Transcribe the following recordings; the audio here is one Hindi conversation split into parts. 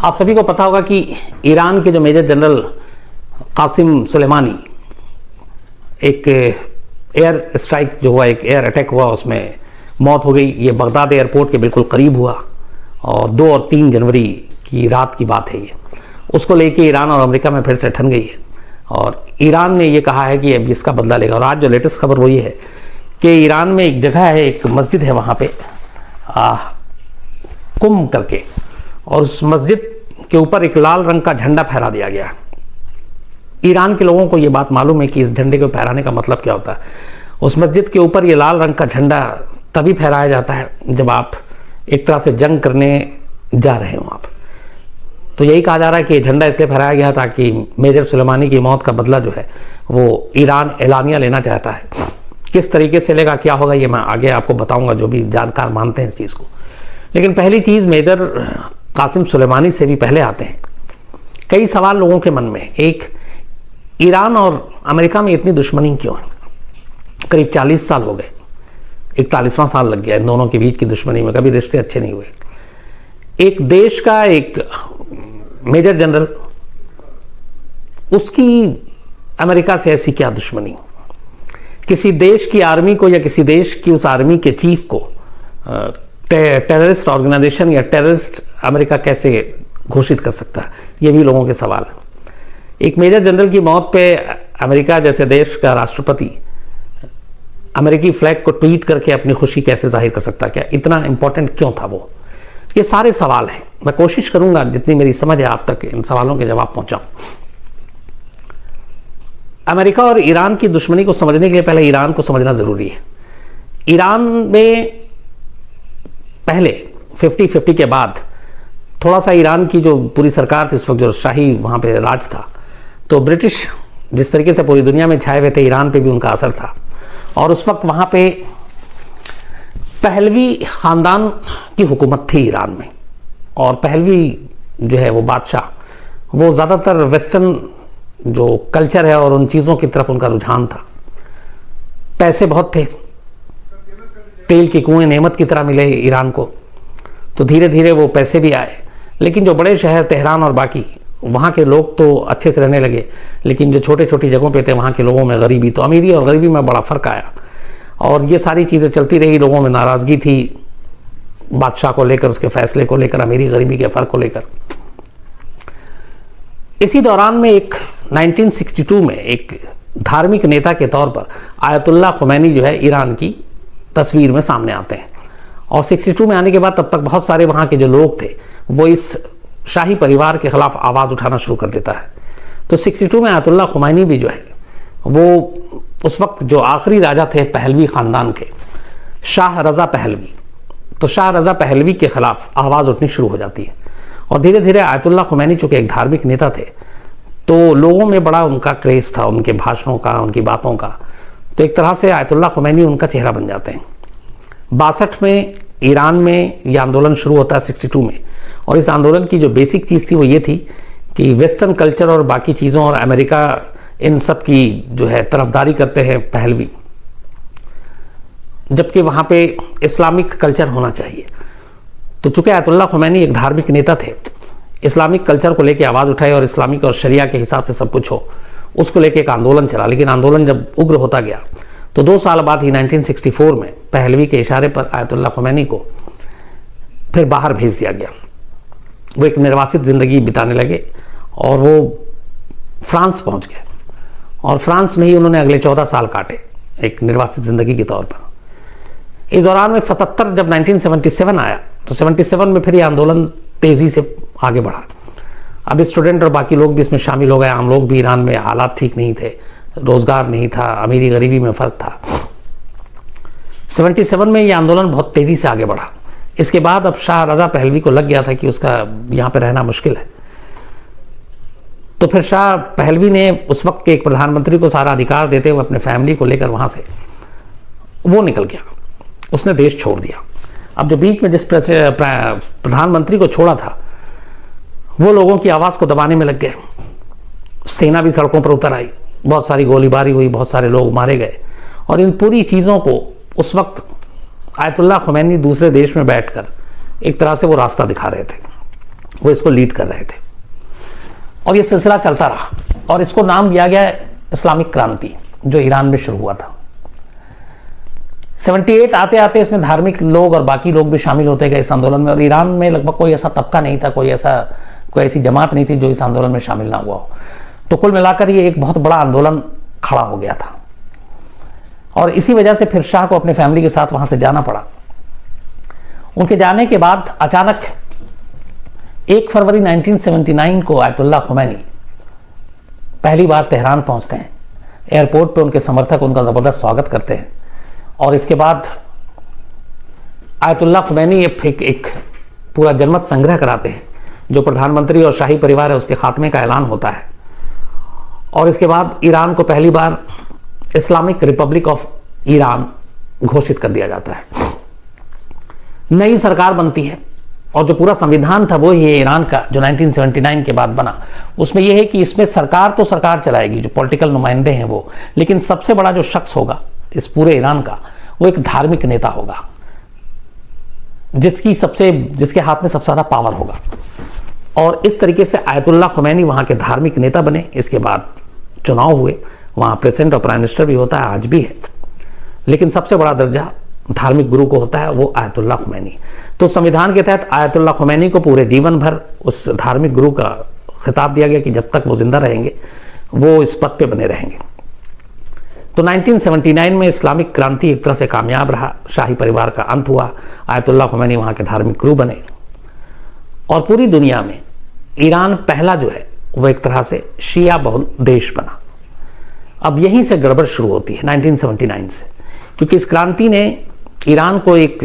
आप सभी को पता होगा कि ईरान के जो मेजर जनरल कासिम सुलेमानी, एक एयर स्ट्राइक जो हुआ, एक एयर अटैक हुआ, उसमें मौत हो गई। ये बगदाद एयरपोर्ट के बिल्कुल करीब हुआ और 2 और 3 जनवरी की रात की बात है ये। उसको लेके ईरान और अमेरिका में फिर से ठन गई है और ईरान ने ये कहा है कि अब इसका बदला लेगा। और आज जो लेटेस्ट खबर वो ये है कि ईरान में एक जगह है, एक मस्जिद है वहाँ पे कुम करके, और उस मस्जिद के ऊपर एक लाल रंग का झंडा फहरा दिया गया। ईरान के लोगों को ये बात मालूम है कि इस झंडे को फहराने का मतलब क्या होता है। उस मस्जिद के ऊपर ये लाल रंग का झंडा तभी फहराया जाता है जब आप एक तरह से जंग करने जा रहे हो आप। तो यही कहा जा रहा है कि ये झंडा इसलिए फहराया गया ताकि मेजर सुलेमानी की मौत का बदला जो है वो ईरान एलानिया लेना चाहता है। किस तरीके से लेगा, क्या होगा, ये मैं आगे आपको बताऊंगा, जो भी जानकार मानते हैं इस चीज़ को। लेकिन पहली चीज़ मेजर कासिम सुलेमानी से भी पहले आते हैं कई सवाल लोगों के मन में। एक, ईरान और अमेरिका में इतनी दुश्मनी क्यों है? करीब 40 साल हो गए, 41वां साल लग गया इन दोनों के बीच की दुश्मनी में, कभी रिश्ते अच्छे नहीं हुए। एक देश का एक मेजर जनरल, उसकी अमेरिका से ऐसी क्या दुश्मनी? किसी देश की आर्मी को या किसी देश की उस आर्मी के चीफ को टेररिस्ट ऑर्गेनाइजेशन या टेररिस्ट अमेरिका कैसे घोषित कर सकता है? ये भी लोगों के सवाल है। एक मेजर जनरल की मौत पे अमेरिका जैसे देश का राष्ट्रपति अमेरिकी फ्लैग को ट्वीट करके अपनी खुशी कैसे जाहिर कर सकता? क्या इतना इंपॉर्टेंट क्यों था वो? ये सारे सवाल हैं। मैं कोशिश करूंगा जितनी मेरी समझ है आप तक इन सवालों के जवाब पहुंचाऊं। अमेरिका और ईरान की दुश्मनी को समझने के लिए पहले ईरान को समझना जरूरी है। ईरान में पहले 50-50 के बाद थोड़ा सा ईरान की जो पूरी सरकार थी उस वक्त, जो शाही वहाँ पे राज था, तो ब्रिटिश जिस तरीके से पूरी दुनिया में छाए हुए थे, ईरान पे भी उनका असर था। और उस वक्त वहाँ पे पहलवी ख़ानदान की हुकूमत थी ईरान में, और पहलवी जो है वो बादशाह, वो ज़्यादातर वेस्टर्न जो कल्चर है और उन चीज़ों की तरफ उनका रुझान था। पैसे बहुत थे, तेल के कुएं नेमत की तरह मिले ईरान को, तो धीरे धीरे वो पैसे भी आए। लेकिन जो बड़े शहर तेहरान और बाकी, वहाँ के लोग तो अच्छे से रहने लगे, लेकिन जो छोटे छोटी जगहों पे थे वहाँ के लोगों में गरीबी, तो अमीरी और गरीबी में बड़ा फ़र्क आया। और ये सारी चीज़ें चलती रही, लोगों में नाराज़गी थी बादशाह को लेकर, उसके फैसले को लेकर, अमीरी गरीबी के फ़र्क को लेकर। इसी दौरान में एक 1962 में एक धार्मिक नेता के तौर पर आयतुल्लाह खुमैनी जो है ईरान की तस्वीर में सामने आते हैं। और 62 में आने के बाद तब तक बहुत सारे वहाँ के जो लोग थे वो इस शाही परिवार के खिलाफ आवाज़ उठाना शुरू कर देता है। तो 62 में आयतुल्लाह खुमैनी भी जो है वो उस वक्त जो आखिरी राजा थे पहलवी ख़ानदान के, शाह रज़ा पहलवी, तो शाह रज़ा पहलवी के खिलाफ आवाज़ उठनी शुरू हो जाती है। और धीरे धीरे आयतुल्लाह खुमैनी चूँकि एक धार्मिक नेता थे, तो लोगों में बड़ा उनका क्रेज़ था, उनके भाषणों का, उनकी बातों का। तो एक तरह से आयतुल्लाह खुमैनी उनका चेहरा बन जाते हैं। 62 में ईरान में ये आंदोलन शुरू होता है 62 में, और इस आंदोलन की जो बेसिक चीज़ थी वो ये थी कि वेस्टर्न कल्चर और बाकी चीज़ों और अमेरिका इन सब की जो है तरफदारी करते हैं पहलवी, जबकि वहाँ पे इस्लामिक कल्चर होना चाहिए। तो चूँकि आयतुल्लाह खुमैनी एक धार्मिक नेता थे, इस्लामिक कल्चर को लेकर आवाज़ उठाई और इस्लामिक और शरिया के हिसाब से सब कुछ हो, उसको लेकर एक आंदोलन चला। लेकिन आंदोलन जब उग्र होता गया तो 2 साल बाद ही 1964 में पहलवी के इशारे पर आयतुल्लाह खुमैनी को फिर बाहर भेज दिया गया। वो एक निर्वासित ज़िंदगी बिताने लगे और वो फ्रांस पहुंच गए, और फ्रांस में ही उन्होंने अगले 14 साल काटे एक निर्वासित ज़िंदगी के तौर पर। इस दौरान में 77 जब 1977 आया तो 77 में फिर ये आंदोलन तेज़ी से आगे बढ़ा। अब स्टूडेंट और बाकी लोग भी इसमें शामिल हो गए, आम लोग भी। ईरान में हालात ठीक नहीं थे, रोज़गार नहीं था, अमीरी गरीबी में फ़र्क था। 77 में ये आंदोलन बहुत तेज़ी से आगे बढ़ा। इसके बाद अब शाह रज़ा पहलवी को लग गया था कि उसका यहाँ पर रहना मुश्किल है। तो फिर शाह पहलवी ने उस वक्त के एक प्रधानमंत्री को सारा अधिकार देते हुए अपने फैमिली को लेकर वहाँ से वो निकल गया, उसने देश छोड़ दिया। अब जो बीच में जिस प्रधानमंत्री को छोड़ा था वो लोगों की आवाज़ को दबाने में लग गए। सेना भी सड़कों पर उतर आई, बहुत सारी गोलीबारी हुई, बहुत सारे लोग मारे गए। और इन पूरी चीज़ों को उस वक्त आयतुल्लाह खुमैनी दूसरे देश में बैठकर एक तरह से वो रास्ता दिखा रहे थे। वो इसको लीड कर रहे थे और ये सिलसिला चलता रहा और इसको नाम दिया गया इस्लामिक क्रांति, जो ईरान में शुरू हुआ था। 78 आते आते इसमें धार्मिक लोग और बाकी लोग भी शामिल होते गए इस आंदोलन में, और ईरान में लगभग कोई ऐसा तबका नहीं था, कोई ऐसी जमात नहीं थी जो इस आंदोलन में शामिल ना हुआ हो। तो कुल मिलाकर ये एक बहुत बड़ा आंदोलन खड़ा हो गया था और इसी वजह से फिर शाह को अपनी फैमिली के साथ वहां से जाना पड़ा। उनके जाने के बाद अचानक 1 फरवरी 1979 को आयतुल्लाह खुमैनी पहली बार तेहरान पहुंचते हैं। एयरपोर्ट पे उनके समर्थक उनका जबरदस्त स्वागत करते हैं और इसके बाद आयतुल्लाह खुमैनी एक पूरा जनमत संग्रह कराते हैं, जो प्रधानमंत्री और शाही परिवार है उसके खात्मे का ऐलान होता है। और इसके बाद ईरान को पहली बार इस्लामिक रिपब्लिक ऑफ ईरान घोषित कर दिया जाता है। नई सरकार बनती है और जो पूरा संविधान था वो ये ईरान का जो 1979 के बाद बना, उसमें यह है कि इसमें सरकार तो सरकार चलाएगी, जो पॉलिटिकल नुमाइंदे हैं वो, लेकिन सबसे बड़ा जो शख्स होगा इस पूरे ईरान का वो एक धार्मिक नेता होगा, जिसके हाथ में सबसे ज्यादा पावर होगा। और इस तरीके से आयतुल्लाह खुमैनी वहां के धार्मिक नेता बने। इसके बाद चुनाव हुए, वहां प्रेसिडेंट और प्राइम मिनिस्टर भी होता है, आज भी है, लेकिन सबसे बड़ा दर्जा धार्मिक गुरु को होता है, वो आयतुल्लाह खुमैनी। तो संविधान के तहत आयतुल्लाह खुमैनी को पूरे जीवन भर उस धार्मिक गुरु का खिताब दिया गया कि जब तक वो जिंदा रहेंगे वो इस पद पे बने रहेंगे। तो 1979 में इस्लामिक क्रांति एक तरह से कामयाब रहा, शाही परिवार का अंत हुआ, आयतुल्लाह खुमैनी वहां के धार्मिक गुरु बने और पूरी दुनिया में ईरान पहला जो है वो एक तरह से शिया बहुल देश बना। अब यहीं से गड़बड़ शुरू होती है 1979 से, क्योंकि इस क्रांति ने ईरान को एक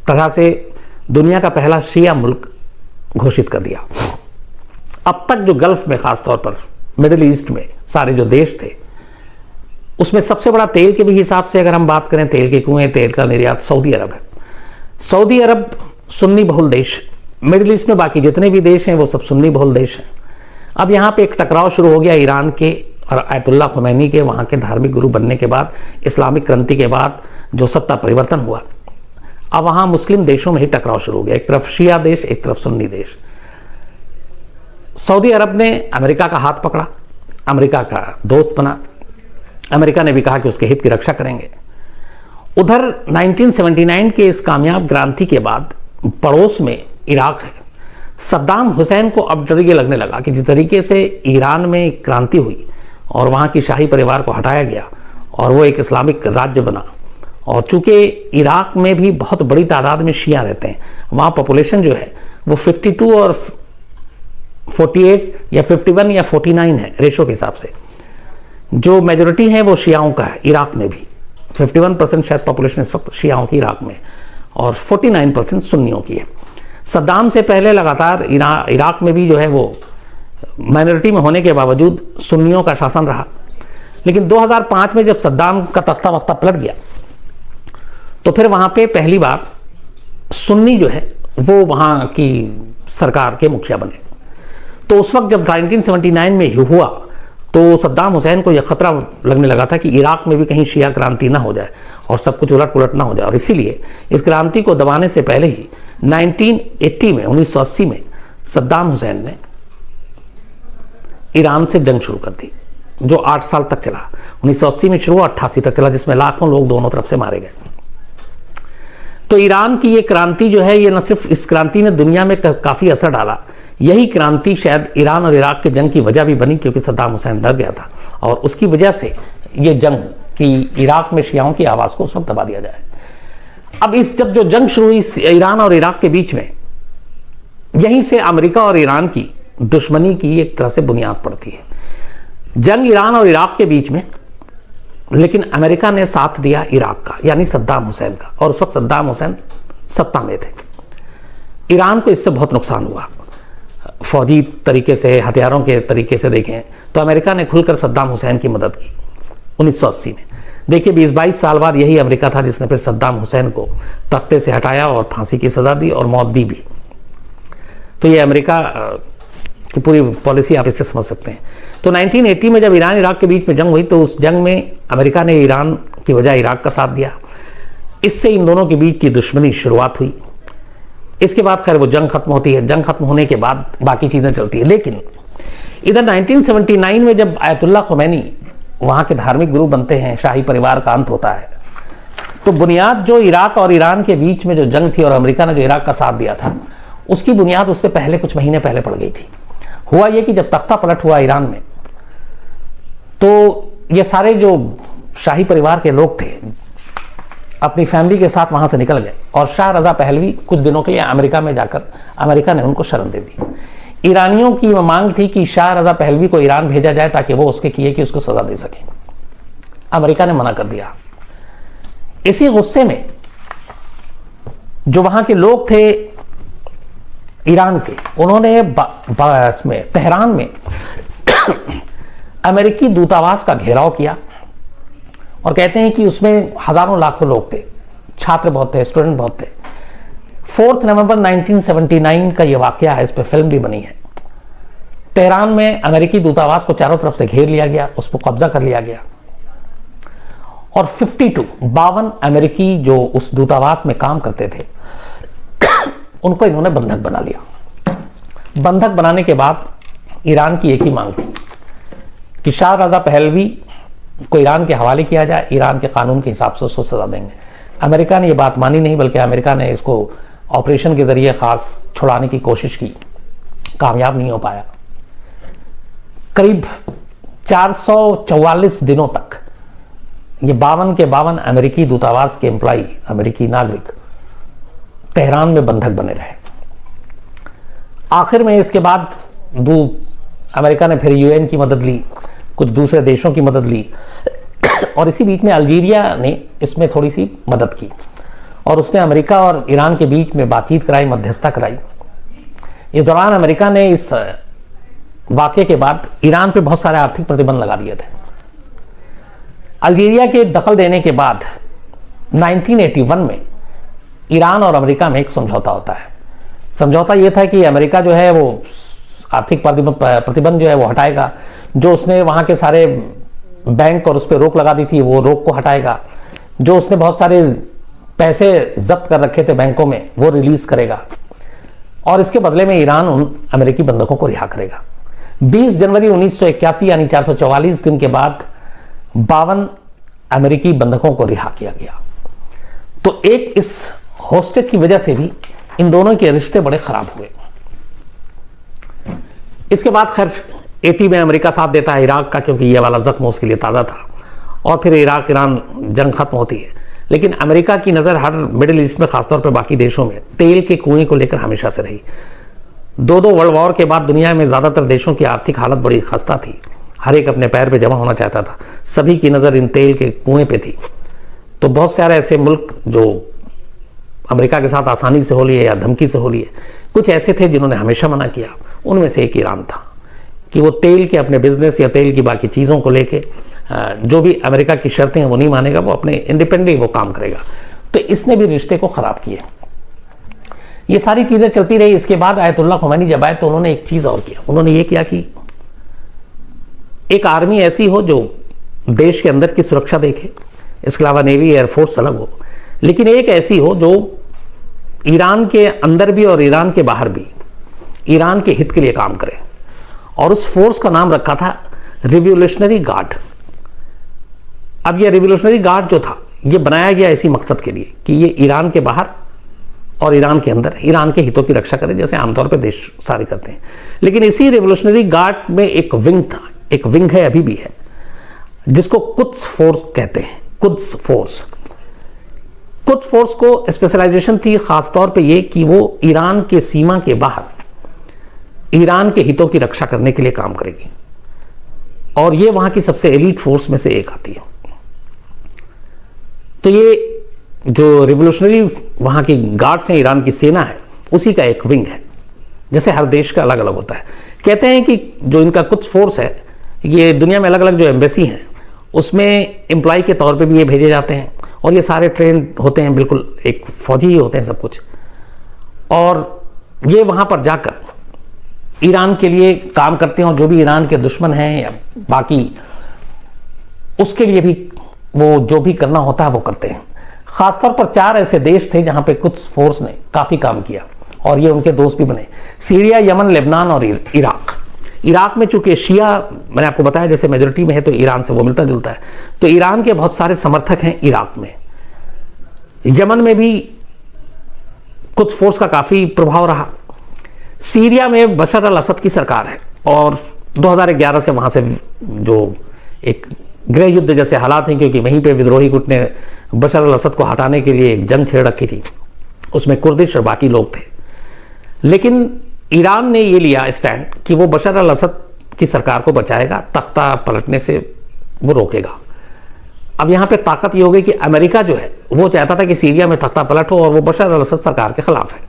तरह से दुनिया का पहला शिया मुल्क घोषित कर दिया। अब तक जो गल्फ में, खासतौर पर मिडिल ईस्ट में सारे जो देश थे, उसमें सबसे बड़ा तेल के भी हिसाब से अगर हम बात करें, तेल के कुएं, तेल का निर्यात सऊदी अरब है। सऊदी अरब सुन्नी बहुल देश, मिडिल ईस्ट में बाकी जितने भी देश हैं वो सब सुन्नी बहुल देश हैं। अब यहाँ पे एक टकराव शुरू हो गया ईरान के और आयतुल्लाह खुमैनी के, वहाँ के धार्मिक गुरु बनने के बाद, इस्लामिक क्रांति के बाद जो सत्ता परिवर्तन हुआ, अब वहाँ मुस्लिम देशों में ही टकराव शुरू हो गया, एक तरफ शिया देश, एक तरफ सुन्नी देश। सऊदी अरब ने अमेरिका का हाथ पकड़ा, अमेरिका का दोस्त बना, अमेरिका ने भी कहा कि उसके हित की रक्षा करेंगे। उधर 1979 के इस कामयाब क्रांति के बाद पड़ोस में इराक है। सद्दाम हुसैन को अब डर ये लगने लगा कि जिस तरीके से ईरान में क्रांति हुई और वहाँ की शाही परिवार को हटाया गया और वो एक इस्लामिक राज्य बना, और चूंकि इराक में भी बहुत बड़ी तादाद में शिया रहते हैं, वहाँ पॉपुलेशन जो है वो 52 और 48 या 51 या 49 है रेशो के हिसाब से। जो मेजोरिटी है वो शियाओं का है इराक में भी, 51% शायद पॉपुलेशन इस वक्त शियाओं की इराक में और 49% सुन्नियों की है। सद्दाम से पहले लगातार इराक में भी जो है वो माइनॉरिटी में होने के बावजूद सुन्नियों का शासन रहा, लेकिन 2005 में जब सद्दाम का तख्ता वख्ता पलट गया तो फिर वहां पे पहली बार सुन्नी जो है वो वहां की सरकार के मुखिया बने। तो उस वक्त जब 1979 में हुआ तो सद्दाम हुसैन को यह खतरा लगने लगा था कि इराक में भी कहीं शिया क्रांति ना हो जाए और सब कुछ उलट पुलट ना हो जाए, और इसीलिए इस क्रांति को दबाने से पहले ही 1980 में सद्दाम हुसैन ने ईरान से जंग शुरू कर दी, जो 8 साल तक चला। 1980 में शुरू, 88 तक चला, जिसमें लाखों लोग दोनों तरफ से मारे गए। तो ईरान की ये क्रांति जो है, ये न सिर्फ इस क्रांति ने दुनिया में काफी असर डाला, यही क्रांति शायद ईरान और इराक के जंग की वजह भी बनी, क्योंकि सद्दाम हुसैन डर गया था और उसकी वजह से ये जंग कि इराक में शियाओं की आवाज को उस वक्त दबा दिया जाए। अब जब जो जंग शुरू हुई ईरान और इराक के बीच में, यहीं से अमेरिका और ईरान की दुश्मनी की एक तरह से बुनियाद पड़ती है। जंग ईरान और इराक के बीच में, लेकिन अमेरिका ने साथ दिया इराक का, यानी सद्दाम हुसैन का, और उस वक्त सद्दाम हुसैन सत्ता में थे। ईरान को इससे बहुत नुकसान हुआ, फौजी तरीके से, हथियारों के तरीके से देखें तो अमेरिका ने खुलकर सद्दाम हुसैन की मदद की 1980 में। देखिए 20-22 साल बाद यही अमेरिका था जिसने फिर सद्दाम हुसैन को तख्ते से हटाया और फांसी की सजा दी और मौत दी भी। तो ये अमेरिका की पूरी पॉलिसी आप इससे समझ सकते हैं। तो 1980 में जब ईरान इराक के बीच में जंग हुई तो उस जंग में अमेरिका ने ईरान की वजह इराक का साथ दिया। इससे इन दोनों के बीच की दुश्मनी शुरुआत हुई इसके बाद खैर वो जंग खत्म होती है, जंग खत्म होने के बाद बाकी चीजें चलती है। लेकिन इधर 1979 में जब आयतुल्ला खुमैनी वहां के धार्मिक गुरु बनते हैं, शाही परिवार का अंत होता है, तो बुनियाद जो इराक और ईरान के बीच में जो जंग थी और अमेरिका ने जो इराक का साथ दिया था, उसकी बुनियाद उससे पहले कुछ महीने पहले पड़ गई थी। हुआ यह कि जब तख्ता पलट हुआ ईरान में, तो ये सारे जो शाही परिवार के लोग थे अपनी फैमिली के साथ वहां से निकल गए और शाह रजा पहलवी कुछ दिनों के लिए अमेरिका में जाकर अमेरिका ने उनको शरण दे दी। ईरानियों की मांग थी कि शाह रजा पहलवी को ईरान भेजा जाए ताकि वो उसके किए कि उसको सजा दे सके। अमेरिका ने मना कर दिया। इसी गुस्से में जो वहां के लोग थे ईरान के, उन्होंने तेहरान में अमेरिकी दूतावास का घेराव किया और कहते हैं कि उसमें हजारों लाखों लोग थे, छात्र बहुत थे, स्टूडेंट बहुत थे। 4 नवंबर 1979 का यह वाकया है, इस पर फिल्म भी बनी है। तेहरान में अमेरिकी दूतावास को चारों तरफ से घेर लिया गया, उस पर कब्जा कर लिया गया और 52 अमेरिकी जो उस दूतावास में काम करते थे उनको इन्होंने बंधक बना लिया। बंधक बनाने के बाद ईरान की एक ही मांग थी कि शाह रजा पहलवी को ईरान के हवाले किया जाए, ईरान के कानून के हिसाब से उसको सजा देंगे। अमेरिका ने यह बात मानी नहीं, बल्कि अमेरिका ने इसको ऑपरेशन के जरिए खास छुड़ाने की कोशिश की, कामयाब नहीं हो पाया। करीब 444 दिनों तक ये 52 के 52 अमेरिकी दूतावास के एम्प्लॉय, अमेरिकी नागरिक तेहरान में बंधक बने रहे। आखिर में इसके बाद अमेरिका ने फिर यूएन की मदद ली, कुछ दूसरे देशों की मदद ली और इसी बीच में अल्जीरिया ने इसमें थोड़ी सी मदद की और उसने अमेरिका और ईरान के बीच में बातचीत कराई, मध्यस्थता कराई। इस दौरान अमेरिका ने इस वाकये के बाद ईरान पे बहुत सारे आर्थिक प्रतिबंध लगा दिए थे। अल्जीरिया के दखल देने के बाद 1981 में ईरान और अमेरिका में एक समझौता होता है। समझौता यह था कि अमेरिका जो है वो आर्थिक प्रतिबंध जो है वो हटाएगा, जो उसने वहां के सारे बैंक और उस पर रोक लगा दी थी वो रोक को हटाएगा, जो उसने बहुत सारे पैसे जब्त कर रखे थे बैंकों में वो रिलीज करेगा और इसके बदले में ईरान उन अमेरिकी बंधकों को रिहा करेगा। 20 जनवरी 1981 यानी 444 दिन के बाद 52 अमेरिकी बंधकों को रिहा किया गया। तो एक इस होस्टेज की वजह से भी इन दोनों के रिश्ते बड़े खराब हुए। इसके बाद खैर 80 में अमेरिका साथ देता है इराक का, क्योंकि यह वाला जख्म उसके लिए ताज़ा था और फिर इराक ईरान जंग खत्म होती है। लेकिन अमेरिका की नज़र हर मिडिल ईस्ट में, खासतौर पर बाकी देशों में तेल के कुएं को लेकर हमेशा से रही। दो वर्ल्ड वॉर के बाद दुनिया में ज़्यादातर देशों की आर्थिक हालत बड़ी खस्ता थी, हर एक अपने पैर पे जमा होना चाहता था, सभी की नज़र इन तेल के कुएं पे थी। तो बहुत सारे ऐसे मुल्क जो अमेरिका के साथ आसानी से हो लिए या धमकी से हो लिए, कुछ ऐसे थे जिन्होंने हमेशा मना किया। उनमें से एक ईरान था कि वो तेल के अपने बिजनेस या तेल की बाकी चीज़ों को लेके जो भी अमेरिका की शर्तें हैं वो नहीं मानेगा, वो अपने इंडिपेंडेंटली वो काम करेगा। तो इसने भी रिश्ते को ख़राब किए। ये सारी चीज़ें चलती रही। इसके बाद आयतुल्ला खुमैनी जब आए तो उन्होंने एक चीज़ और किया, उन्होंने ये किया कि एक आर्मी ऐसी हो जो देश के अंदर की सुरक्षा देखे, इसके अलावा नेवी एयरफोर्स अलग हो, लेकिन एक ऐसी हो जो ईरान के अंदर भी और ईरान के बाहर भी ईरान के हित के लिए काम करे। और उस फोर्स का नाम रखा था रिवोल्यूशनरी गार्ड। अब यह रिवोल्यूशनरी गार्ड जो था यह बनाया गया इसी मकसद के लिए कि ये ईरान के बाहर और ईरान के अंदर ईरान के हितों की रक्षा करे, जैसे आमतौर पर देश सारे करते हैं। लेकिन इसी रिवोल्यूशनरी गार्ड में एक विंग था, एक विंग है, अभी भी है, जिसको कुद्स फोर्स कहते हैं। कुद्स फोर्स को स्पेशलाइजेशन थी खासतौर पे ये कि वो ईरान के सीमा के बाहर ईरान के हितों की रक्षा करने के लिए काम करेगी और ये वहां की सबसे एलीट फोर्स में से एक आती है। तो ये जो रिवोल्यूशनरी वहां की गार्ड्स हैं, ईरान की सेना है, उसी का एक विंग है, जैसे हर देश का अलग अलग होता है। कहते हैं कि जो इनका कुछ फोर्स है, ये दुनिया में अलग अलग जो एम्बेसी हैं उसमें एम्प्लॉय के तौर पे भी ये भेजे जाते हैं और ये सारे ट्रेन होते हैं, बिल्कुल एक फौजी ही होते हैं सब कुछ। और ये वहां पर जाकर ईरान के लिए काम करते हैं और जो भी ईरान के दुश्मन हैं या बाकी, उसके लिए भी वो जो भी करना होता है वो करते हैं। खासतौर पर 4 ऐसे देश थे जहां पे कुछ फोर्स ने काफी काम किया और ये उनके दोस्त भी बने। सीरिया, यमन, लेबनान और इराक में चूंकि शिया मैंने आपको बताया जैसे मेजोरिटी में है तो ईरान से वो मिलता जुलता है, तो ईरान के बहुत सारे समर्थक हैं इराक में। यमन में भी कुछ फोर्स का काफी प्रभाव रहा। सीरिया में बशर अल असद की सरकार है और 2011 से वहां से जो एक गृह युद्ध जैसे हालात हैं, क्योंकि वहीं पे विद्रोही गुट ने बशर अल असद को हटाने के लिए एक जंग छेड़ रखी थी, उसमें कुर्दिश और बाकी लोग थे। लेकिन ईरान ने ये लिया स्टैंड कि वो बशर अल असद की सरकार को बचाएगा, तख्ता पलटने से वो रोकेगा। अब यहां पे ताकत ये हो गई कि अमेरिका जो है वो चाहता था कि सीरिया में तख्ता पलट हो और वो बशर अल असद सरकार के खिलाफ है।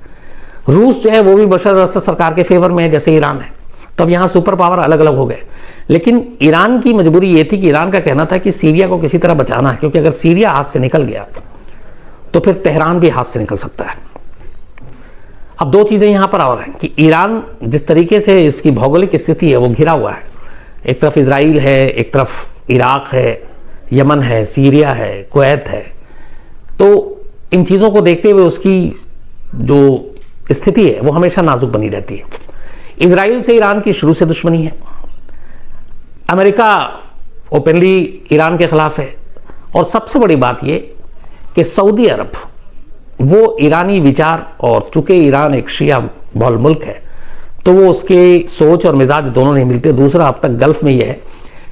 रूस जो है वो भी बशर अल असद सरकार के फेवर में है जैसे ईरान है। तो अब यहां सुपर पावर अलग अलग हो गए। लेकिन ईरान की मजबूरी ये थी कि ईरान का कहना था कि सीरिया को किसी तरह बचाना है, क्योंकि अगर सीरिया हाथ से निकल गया तो फिर तेहरान भी हाथ से निकल सकता है। अब दो चीजें यहां पर और हैं कि ईरान जिस तरीके से इसकी भौगोलिक स्थिति है वो घिरा हुआ है, एक तरफ इजराइल है, एक तरफ इराक है, यमन है, सीरिया है, कुवैत है। तो इन चीजों को देखते हुए उसकी जो स्थिति है वो हमेशा नाजुक बनी रहती है। इजराइल से ईरान की शुरू से दुश्मनी है। अमेरिका ओपनली ईरान के खिलाफ है। और सबसे बड़ी बात यह कि सऊदी अरब वो ईरानी विचार, और चूंकि ईरान एक शिया बहुल मुल्क है तो वो उसके सोच और मिजाज दोनों नहीं मिलते। दूसरा, अब तक गल्फ में यह है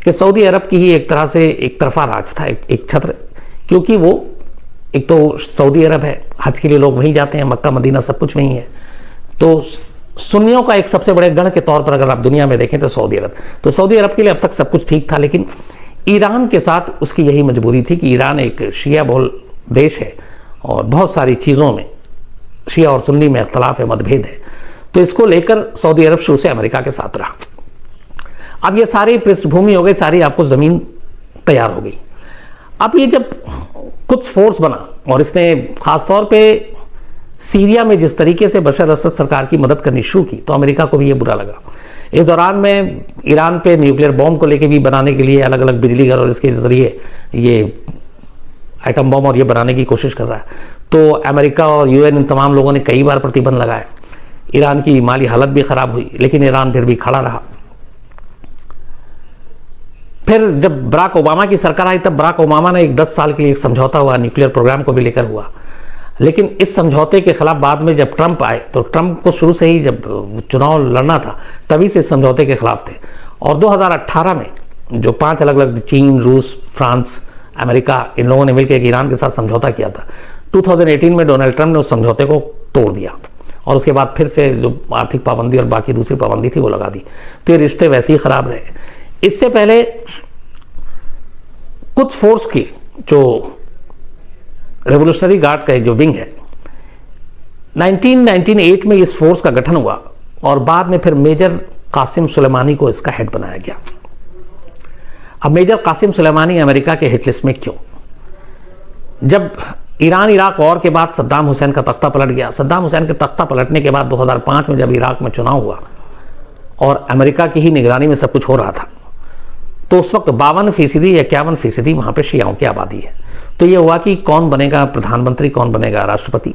कि सऊदी अरब की ही एक तरह से एक तरफा राज था, एक छत्र, क्योंकि वो एक तो सऊदी अरब है, हज के लिए लोग वहीं जाते हैं, मक्का मदीना सब कुछ वहीं है। तो सुन्नियों का एक सबसे बड़े गढ़ के तौर पर अगर आप दुनिया में देखें तो सऊदी अरब, तो सऊदी अरब के लिए अब तक सब कुछ ठीक था। लेकिन ईरान के साथ उसकी यही मजबूरी थी कि ईरान एक शिया बहुल देश है और बहुत सारी चीज़ों में शिया और सुन्नी में इख्तलाफ है, मतभेद है। तो इसको लेकर सऊदी अरब शुरू से अमेरिका के साथ रहा। अब ये सारी पृष्ठभूमि हो गई, सारी आपको जमीन तैयार हो गई। अब ये जब कुछ फोर्स बना और इसने खासतौर पे सीरिया में जिस तरीके से बशर असद सरकार की मदद करनी शुरू की तो अमेरिका को भी ये बुरा लगा। इस दौरान में ईरान पे न्यूक्लियर बॉम्ब को लेके भी बनाने के लिए अलग अलग बिजली घर और इसके जरिए ये एटम बॉम्ब और ये बनाने की कोशिश कर रहा है। तो अमेरिका और यूएन इन तमाम लोगों ने कई बार प्रतिबंध लगाए। ईरान की माली हालत भी खराब हुई, लेकिन ईरान फिर भी खड़ा रहा। फिर जब बराक ओबामा की सरकार आई तब बराक ओबामा ने एक 10 साल के लिए एक समझौता हुआ, न्यूक्लियर प्रोग्राम को भी लेकर हुआ। लेकिन इस समझौते के खिलाफ बाद में जब ट्रंप आए तो ट्रंप को शुरू से ही जब चुनाव लड़ना था तभी से इस समझौते के खिलाफ थे। और 2018 में जो 5 अलग अलग, चीन, रूस, फ्रांस, अमेरिका, इन लोगों ने मिलकर ईरान के साथ समझौता किया था। 2018 में डोनाल्ड ट्रंप ने उस समझौते को तोड़ दिया और उसके बाद फिर से जो आर्थिक पाबंदी और बाकी दूसरी पाबंदी थी वो लगा दी। तो ये रिश्ते वैसे ही खराब रहे। इससे पहले कुछ फोर्स की जो रेवोल्यूशनरी गार्ड का जो विंग है, 1998 में इस फोर्स का गठन हुआ और बाद में फिर मेजर कासिम सुलेमानी को इसका हेड बनाया गया। अब मेजर कासिम सुलेमानी अमेरिका के हिट लिस्ट में क्यों? जब ईरान इराक वॉर के बाद सद्दाम हुसैन का तख्ता पलट गया, सद्दाम हुसैन के तख्ता पलटने के बाद 2005 में जब इराक में चुनाव हुआ और अमेरिका की ही निगरानी में सब कुछ हो रहा था, तो उस वक्त 52% या 51% वहां पे शियाओं की आबादी है। तो यह हुआ कि कौन बनेगा प्रधानमंत्री, कौन बनेगा राष्ट्रपति।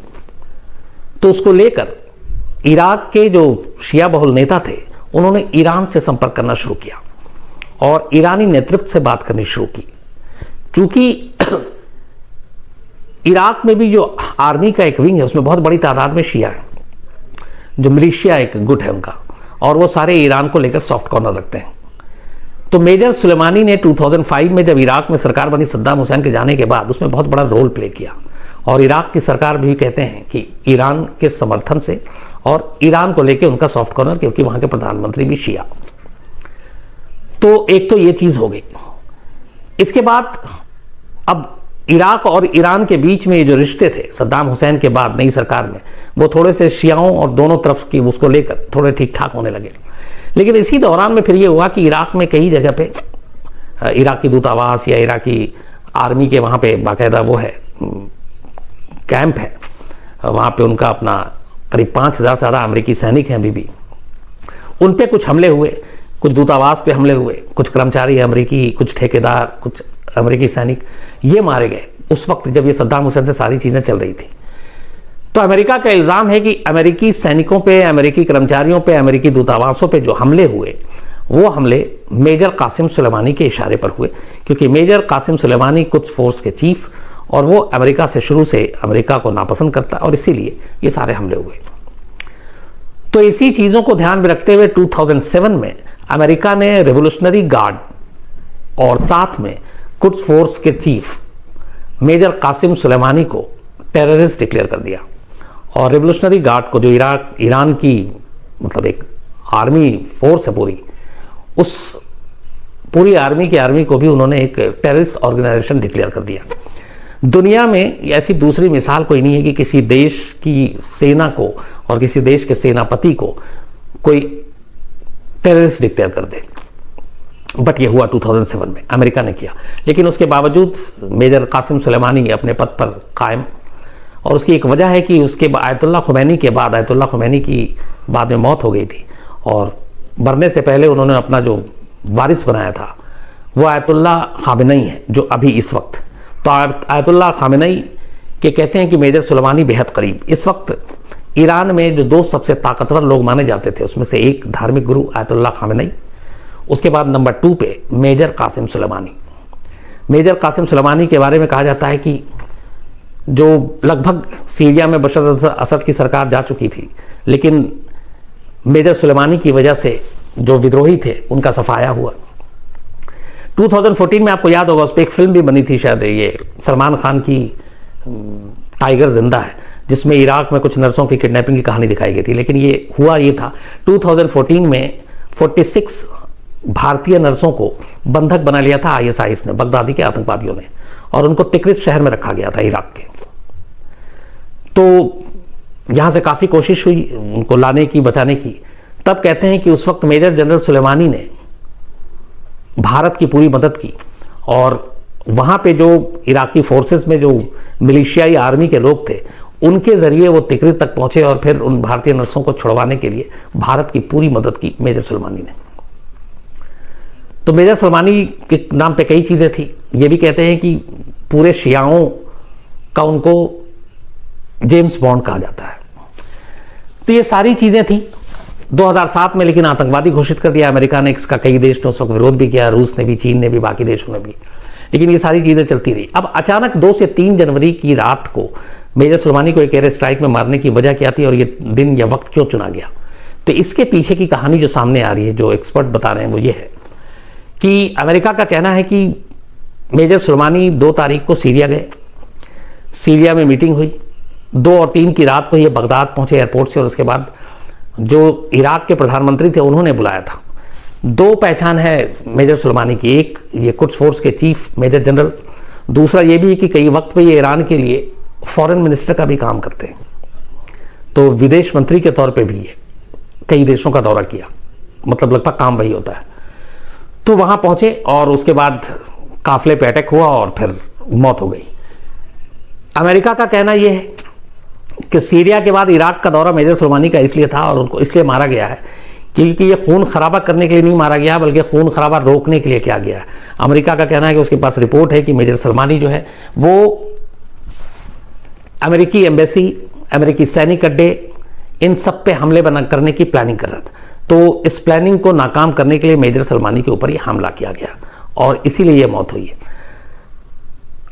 तो उसको लेकर इराक के जो शिया बहुल नेता थे उन्होंने ईरान से संपर्क करना शुरू किया और ईरानी नेतृत्व से बात करनी शुरू की। क्योंकि इराक में भी जो आर्मी का एक विंग है उसमें बहुत बड़ी तादाद में शिया है, जो मिलिशिया एक गुट है उनका, और वो सारे ईरान को लेकर सॉफ्ट कॉर्नर रखते हैं। तो मेजर सुलेमानी ने 2005 में जब इराक में सरकार बनी सद्दाम हुसैन के जाने के बाद उसमें बहुत बड़ा रोल प्ले किया। और इराक की सरकार भी कहते हैं कि ईरान के समर्थन से और ईरान को लेकर उनका सॉफ्ट कॉर्नर, क्योंकि वहां के प्रधानमंत्री भी शिया। तो एक तो ये चीज हो गई। इसके बाद अब इराक और ईरान के बीच में ये जो रिश्ते थे सद्दाम हुसैन के बाद नई सरकार में, वो थोड़े से शियाओं और दोनों तरफ की उसको लेकर थोड़े ठीक ठाक होने लगे। लेकिन इसी दौरान में फिर ये हुआ कि इराक में कई जगह पे इराकी दूतावास या इराकी आर्मी के वहाँ पे बाकायदा वो है कैंप है, वहाँ पे उनका अपना करीब 5,000 से ज़्यादा अमेरिकी सैनिक हैं अभी भी। उन पे कुछ हमले हुए, कुछ दूतावास पे हमले हुए, कुछ कर्मचारी अमेरिकी, कुछ ठेकेदार, कुछ अमेरिकी सैनिक ये मारे गए उस वक्त जब ये सद्दाम हुसैन से सारी चीज़ें चल रही थी। तो अमेरिका का इल्ज़ाम है कि अमेरिकी सैनिकों पे, अमेरिकी कर्मचारियों पे, अमेरिकी दूतावासों पे जो हमले हुए वो हमले मेजर कासिम सुलेमानी के इशारे पर हुए, क्योंकि major Qasem Soleimani Quds force के चीफ और वो अमेरिका से शुरू से अमेरिका को नापसंद करता और इसीलिए ये सारे हमले हुए। तो इसी चीज़ों को ध्यान में रखते हुए 2007 में अमेरिका ने रेवोल्यूशनरी गार्ड और साथ में कुद्स फोर्स के चीफ मेजर कासिम सुलेमानी को टेररिस्ट डिक्लेयर कर दिया और रेवोल्यूशनरी गार्ड को, जो ईरान की मतलब एक आर्मी फोर्स है पूरी, उस पूरी आर्मी को भी उन्होंने एक टेररिस्ट ऑर्गेनाइजेशन डिक्लेयर कर दिया। दुनिया में ऐसी दूसरी मिसाल कोई नहीं है कि किसी देश की सेना को और किसी देश के सेनापति को कोई टेररिस्ट डिक्लेयर कर दे, बट ये हुआ 2007 में, अमेरिका ने किया। लेकिन उसके बावजूद मेजर कासिम सुलेमानी अपने पद पर कायम, और उसकी एक वजह है कि उसके आयतुल्लाह खुमैनी के बाद, आयतुल्लाह खुमैनी की बाद में मौत हो गई थी और मरने से पहले उन्होंने अपना जो वारिस बनाया था वो आयतुल्लाह खामेनी है, जो अभी इस वक्त, तो आयतुल्लाह खामेनी के कहते हैं कि मेजर सुलेमानी बेहद करीब। इस वक्त ईरान में जो दो सबसे ताकतवर लोग माने जाते थे उसमें से एक धार्मिक गुरु आयतुल्लाह खामेनी, उसके बाद नंबर 2 पे major Qasem Sulemani. Major Qasem Sulemani के बारे में कहा जाता है कि जो लगभग सीरिया में बशर असद की सरकार जा चुकी थी, लेकिन मेजर सुलेमानी की वजह से जो विद्रोही थे उनका सफाया हुआ। 2014 में आपको याद होगा उस पर एक फिल्म भी बनी थी शायद, ये सलमान खान की टाइगर जिंदा है, जिसमें इराक में कुछ नर्सों की किडनैपिंग की कहानी दिखाई गई थी। लेकिन ये हुआ ये था 2014 में 46 भारतीय नर्सों को बंधक बना लिया था ISIS ने, बगदादी के आतंकवादियों ने, और उनको तिक्रित शहर में रखा गया था इराक के। तो यहां से काफी कोशिश हुई उनको लाने की, बचाने की। तब कहते हैं कि उस वक्त मेजर जनरल सुलेमानी ने भारत की पूरी मदद की और वहां पे जो इराकी फोर्सेस में जो मिलिशियाई आर्मी के लोग थे उनके जरिए वो तिक्रित तक पहुंचे और फिर उन भारतीय नर्सों को छुड़वाने के लिए भारत की पूरी मदद की मेजर सुलेमानी ने। तो मेजर सुलेमानी के नाम पे कई चीजें थी। ये भी कहते हैं कि पूरे शियाओं का उनको जेम्स बॉन्ड कहा जाता है। तो ये सारी चीजें थी 2007 में, लेकिन आतंकवादी घोषित कर दिया अमेरिका ने। इसका कई देश ने उसका विरोध भी किया, रूस ने भी, चीन ने भी, बाकी देशों ने भी, लेकिन ये सारी चीजें चलती रही। अब अचानक 2 से 3 जनवरी की रात को मेजर सुलेमानी को एक एयर स्ट्राइक में मारने की वजह क्या थी और ये दिन या वक्त क्यों चुना गया? तो इसके पीछे की कहानी जो सामने आ रही है, जो एक्सपर्ट बता रहे हैं, वो ये है कि अमेरिका का कहना है कि मेजर सुलेमानी 2 तारीख को सीरिया गए, सीरिया में मीटिंग हुई, 2 और 3 की रात को ये बगदाद पहुंचे एयरपोर्ट से, और उसके बाद जो इराक के प्रधानमंत्री थे उन्होंने बुलाया था। 2 पहचान है मेजर सुलेमानी की, एक ये कुद्स फोर्स के चीफ मेजर जनरल, दूसरा ये भी है कि कई वक्त पे ये ईरान के लिए फॉरेन मिनिस्टर का भी काम करते हैं, तो विदेश मंत्री के तौर पे भी ये कई देशों का दौरा किया, मतलब लगभग काम वही होता है। तो वहां पहुंचे और उसके बाद काफिले पे अटैक हुआ और फिर मौत हो गई। अमेरिका का कहना यह है कि सीरिया के बाद इराक का दौरा मेजर सुलेमानी का इसलिए था और उनको इसलिए मारा गया है क्योंकि ये खून खराबा करने के लिए नहीं मारा गया, बल्कि खून खराबा रोकने के लिए किया गया है। अमेरिका का कहना है कि उसके पास रिपोर्ट है कि मेजर सुलेमानी जो है वो अमेरिकी एम्बेसी, अमेरिकी सैनिक अड्डे, इन सब पे हमले करने की प्लानिंग कर रहा था। तो इस प्लानिंग को नाकाम करने के लिए मेजर सुलेमानी के ऊपर ये हमला किया गया और इसीलिए ये मौत हुई है।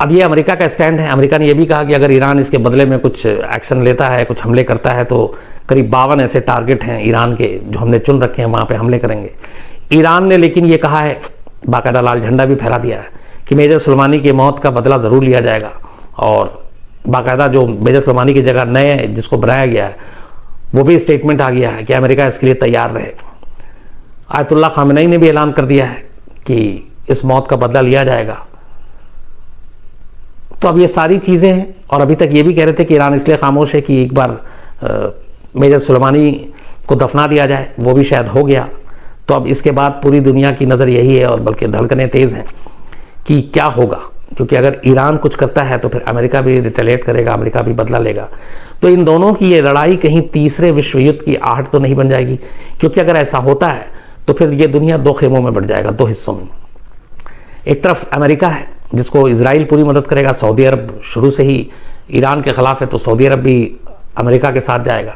अब ये अमेरिका का स्टैंड है। अमेरिका ने यह भी कहा कि अगर ईरान इसके बदले में कुछ एक्शन लेता है, कुछ हमले करता है, तो करीब 52 ऐसे टारगेट हैं ईरान के जो हमने चुन रखे हैं, वहां पे हमले करेंगे। ईरान ने लेकिन ये कहा है, बाकायदा लाल झंडा भी फहरा दिया है कि मेजर सुलेमानी की मौत का बदला जरूर लिया जाएगा, और बाकायदा जो मेजर सुलेमानी की जगह नए जिसको बनाया गया है वो भी स्टेटमेंट आ गया है कि अमेरिका इसके लिए तैयार रहे। आयतुल्लाह खामेनी ने भी ऐलान कर दिया है कि इस मौत का बदला लिया जाएगा। तो अब ये सारी चीजें हैं, और अभी तक ये भी कह रहे थे कि ईरान इसलिए खामोश है कि एक बार मेजर सुलेमानी को दफना दिया जाए, वो भी शायद हो गया। तो अब इसके बाद पूरी दुनिया की नज़र यही है, और बल्कि धड़कनें तेज हैं कि क्या होगा, क्योंकि अगर ईरान कुछ करता है तो फिर अमेरिका भी रिटेलिएट करेगा, अमेरिका भी बदला लेगा। तो इन दोनों की ये लड़ाई कहीं तीसरे विश्व युद्ध की आहट तो नहीं बन जाएगी, क्योंकि अगर ऐसा होता है तो फिर ये दुनिया 2 खेमों में बढ़ जाएगा, 2 हिस्सों में। एक तरफ अमेरिका है जिसको इजराइल पूरी मदद करेगा, सऊदी अरब शुरू से ही ईरान के खिलाफ है, तो सऊदी अरब भी अमेरिका के साथ जाएगा।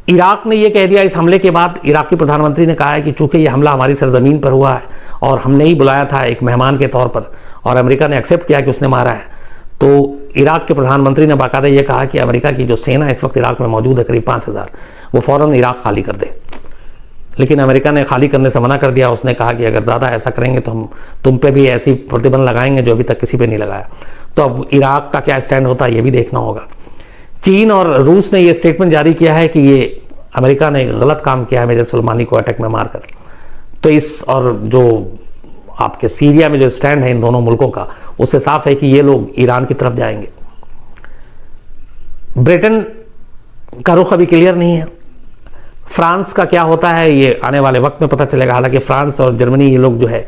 इराक ने यह कह दिया इस हमले के बाद, इराकी प्रधानमंत्री ने कहा है कि चूंकि यह हमला हमारी सरजमीन पर हुआ है और हमने ही बुलाया था एक मेहमान के तौर पर और अमेरिका ने एक्सेप्ट किया कि उसने मारा है, तो इराक के प्रधानमंत्री ने बाकायदा यह कहा कि अमेरिका की जो सेना इस वक्त इराक में मौजूद है करीब 5000, वो फौरन इराक खाली कर दे। लेकिन अमेरिका ने खाली करने से मना कर दिया। उसने कहा कि अगर ज़्यादा ऐसा करेंगे तो हम तुम पे भी ऐसी प्रतिबंध लगाएंगे जो अभी तक किसी पे नहीं लगाया। तो अब इराक का क्या स्टैंड होता है ये भी देखना होगा। चीन और रूस ने ये स्टेटमेंट जारी किया है कि ये अमेरिका ने गलत काम किया है मेजर सुलेमानी को अटैक में मारकर। तो इस और जो आपके सीरिया में जो स्टैंड है इन दोनों मुल्कों का, उससे साफ है कि ये लोग ईरान की तरफ जाएंगे। ब्रिटेन का रुख अभी क्लियर नहीं है। फ्रांस का क्या होता है ये आने वाले वक्त में पता चलेगा। हालांकि फ्रांस और जर्मनी ये लोग जो है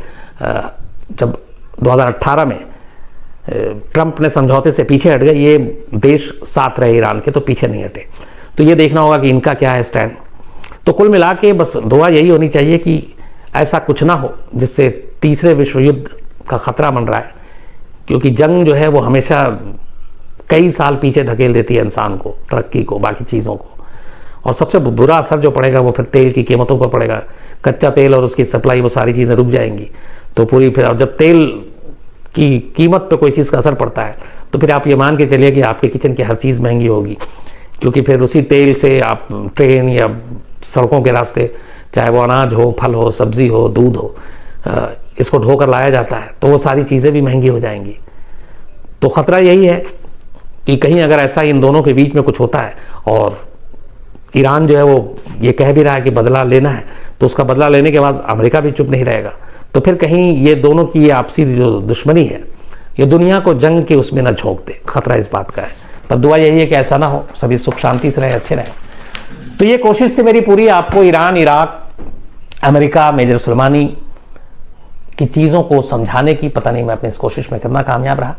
जब 2018 में ट्रंप ने समझौते से पीछे हट गए, ये देश साथ रहे ईरान के, तो पीछे नहीं हटे। तो ये देखना होगा कि इनका क्या है स्टैंड। तो कुल मिला के बस दुआ यही होनी चाहिए कि ऐसा कुछ ना हो जिससे तीसरे विश्व युद्ध का खतरा बन रहा है, क्योंकि जंग जो है वो हमेशा कई साल पीछे ढकेल देती है इंसान को, तरक्की को, बाकी चीज़ों को। और सबसे बुरा असर जो पड़ेगा वो फिर तेल की कीमतों पर पड़ेगा। कच्चा तेल और उसकी सप्लाई, वो सारी चीज़ें रुक जाएंगी। तो पूरी फिर जब तेल की कीमत पर कोई चीज़ का असर पड़ता है तो फिर आप ये मान के चलिए कि आपके किचन की हर चीज़ महंगी होगी, क्योंकि फिर उसी तेल से आप ट्रेन या सड़कों के रास्ते, चाहे वो अनाज हो, फल हो, सब्जी हो, दूध हो, इसको ढोकर लाया जाता है, तो वो सारी चीज़ें भी महंगी हो जाएंगी। तो ख़तरा यही है कि कहीं अगर ऐसा इन दोनों के बीच में कुछ होता है और ईरान जो है वो ये कह भी रहा है कि बदला लेना है, तो उसका बदला लेने के बाद अमेरिका भी चुप नहीं रहेगा। तो फिर कहीं ये दोनों की ये आपसी जो दुश्मनी है ये दुनिया को जंग के उसमें न झोंक दे। खतरा इस बात का है। पर दुआ यही है कि ऐसा ना हो, सभी सुख शांति से रहे, अच्छे रहे। तो ये कोशिश थी मेरी पूरी, आपको Iran, Iraq, America, major Soleimani की चीज़ों को समझाने की। पता नहीं मैं अपनी इस कोशिश में कितना कामयाब रहा।